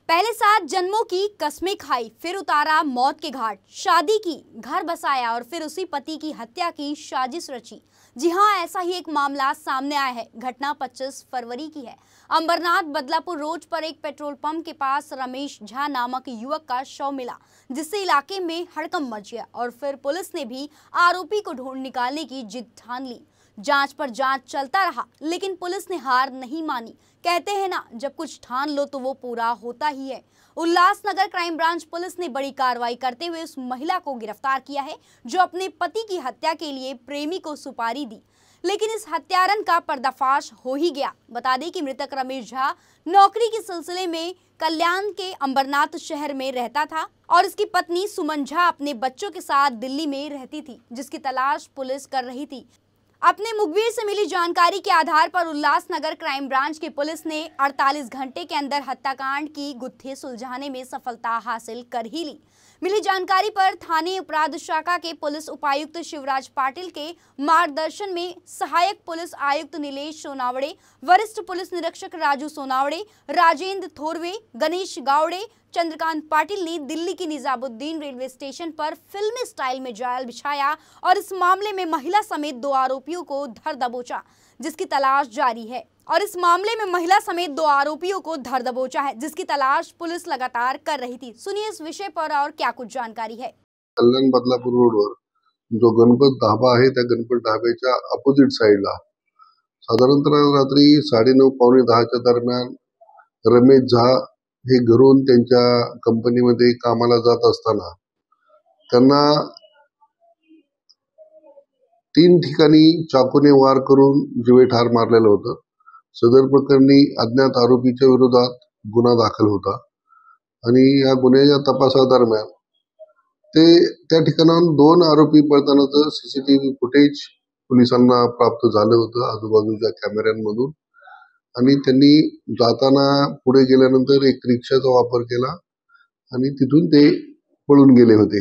पहले 7 जन्मों की कस्में खाई, फिर उतारा मौत के घाट, शादी की, घर बसाया और फिर उसी पति की हत्या की साजिश रची। जी हां, ऐसा ही एक मामला सामने आया है। घटना 25 फरवरी की है। अंबरनाथ बदलापुर रोड पर एक पेट्रोल पंप के पास रमेश झा नामक युवक का शव मिला, जिससे इलाके में हड़कंप मच गया और फिर पुलिस ने भी आरोपी को ढूंढ निकालने की जिद ठान ली। जांच पर जांच चलता रहा, लेकिन पुलिस ने हार नहीं मानी। कहते हैं ना, जब कुछ ठान लो तो वो पूरा होता ही है। उल्लासनगर क्राइम ब्रांच पुलिस ने बड़ी कार्रवाई करते हुए उस महिला को गिरफ्तार किया है जो अपने पति की हत्या के लिए प्रेमी को सुपारी दी, लेकिन इस हत्यारन का पर्दाफाश हो ही गया। बता दें कि मृतक रमेश झा नौकरी के सिलसिले में कल्याण के अंबरनाथ शहर में रहता था और इसकी पत्नी सुमन झा अपने बच्चों के साथ दिल्ली में रहती थी, जिसकी तलाश पुलिस कर रही थी। अपने मुखबिर से मिली जानकारी के आधार पर उल्लासनगर क्राइम ब्रांच की पुलिस ने 48 घंटे के अंदर हत्याकांड की गुत्थी सुलझाने में सफलता हासिल कर ही ली। मिली जानकारी पर थाने अपराध शाखा के पुलिस उपायुक्त शिवराज पाटिल के मार्गदर्शन में सहायक पुलिस आयुक्त नीलेश सोनावड़े, वरिष्ठ पुलिस निरीक्षक राजू सोनावड़े, राजेंद्र थोरवे, गणेश गावड़े, चंद्रकांत पाटिल ने दिल्ली की निजामुद्दीन रेलवे स्टेशन पर फिल्मी स्टाइल में जाल बिछाया और इस मामले में महिला समेत 2 आरोपियों को धर दबोचा, जिसकी तलाश जारी है। जिसकी तलाश पुलिस लगातार कर रही थी। सुनिए इस विषय पर और क्या कुछ जानकारी है। कल्याण बदलापूर रोडवर जो गणपत ढाबा आहे, त्या गणपत ढाब्याच्या अपोजिट साईडला साधारणतः रात्री 9:30 पावणे 10च्या दरम्यान रमेश झा हे घरून त्यांच्या कंपनीमध्ये कामाला जात असताना त्यांना 3 ठिकाणी चाकूने वार करून जीवे ठार मारलेलं होतं। सदर प्रकरणी अज्ञात आरोपीच्या विरोधात गुन्हा दाखल होता आणि या गुन्ह्याच्या तपासादरम्यान ते त्या ठिकाणाहून 2 आरोपी पळतानाचं सीसीटीव्ही फुटेज पोलिसांना प्राप्त झालं होतं आजूबाजूच्या कॅमेऱ्यांमधून, आणि त्यांनी जाताना पुढे गेल्यानंतर एक रिक्षाचा वापर केला आणि तिथून ते पळून गेले होते।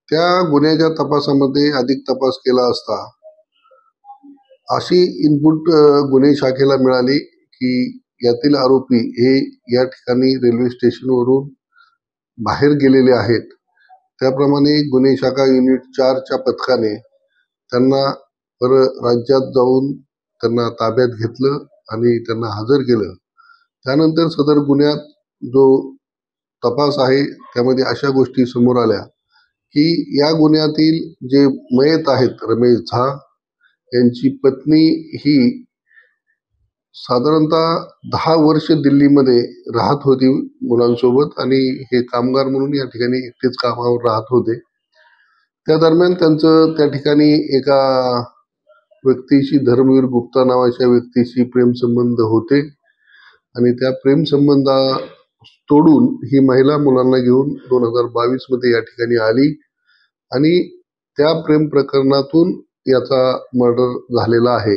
त्या गुन्ह्याच्या तपासामध्ये अधिक तपास केला असता अशी इनपुट गुन्हे शाखेला मिळाली की यातील आरोपी हे या ठिकाणी रेल्वे स्टेशनवरून बाहेर गेलेले आहेत। त्याप्रमाणे गुन्हे शाखा युनिट 4च्या पथकाने त्यांना राज्यात जाऊन त्यांना ताब्यात घेतलं आणि त्यांना हजर केलं। त्यानंतर सदर गुन्ह्यात जो तपास आहे त्यामध्ये अशा गोष्टी समोर आल्या की या गुन्ह्यातील जे मयत आहेत रमेश झा यांची पत्नी ही साधारणतः 10 वर्ष दिल्लीमध्ये राहत होती मुलांसोबत आणि हे कामगार म्हणून या ठिकाणी एकटेच कामावर राहत होते। त्या दरम्यान त्यांचं त्या ठिकाणी एका व्यक्तीशी, धर्मवीर गुप्ता नावाच्या व्यक्तीशी प्रेमसंबंध होते आणि त्या प्रेमसंबंध तोडून ही महिला मुलांना घेऊन 2022 मध्ये या ठिकाणी आली आणि त्या प्रेम प्रकरणातून याचा मर्डर झालेला आहे।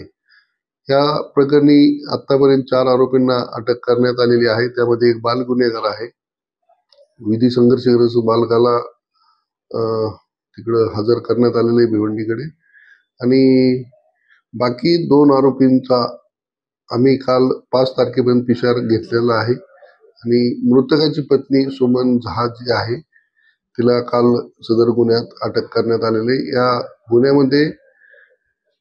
या प्रकरणी आतापर्यंत 4 आरोपींना अटक करण्यात आलेली आहे। त्यामध्ये एक बाल गुन्हेगार आहे। विधी संघर्षग्रस्त बालकाला तिकडे हजर करण्यात आलेले भिवंडीकडे, आणि बाकी 2 आरोपींचा आम्ही काल 5 तारखेपर्यंत पिशार घेतलेला आहे आणि मृतकाची पत्नी सुमन झा जी आहे तिला काल सदर गुन्ह्यात अटक करण्यात आलेले। या गुन्ह्यामध्ये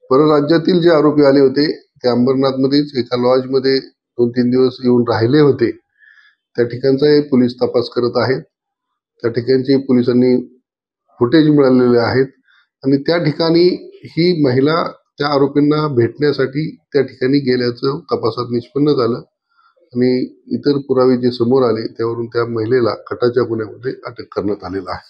परराज्यातील जे आरोपी आले होते ते अंबरनाथमध्येच एका लॉजमध्ये 2-3 दिवस येऊन राहिले होते। त्या ठिकाणचाही पोलीस तपास करत आहेत। त्या ठिकाणचे पोलिसांनी फुटेज मिळालेले आहेत आणि त्या ठिकाणी ही महिला त्या आरोपींना भेटण्यासाठी त्या ठिकाणी गेल्याचं तपासात निष्पन्न झालं आणि इतर पुरावे जे समोर आले त्यावरून त्या महिलेला कटाच्या गुन्ह्यामध्ये अटक करण्यात आलेला आहे।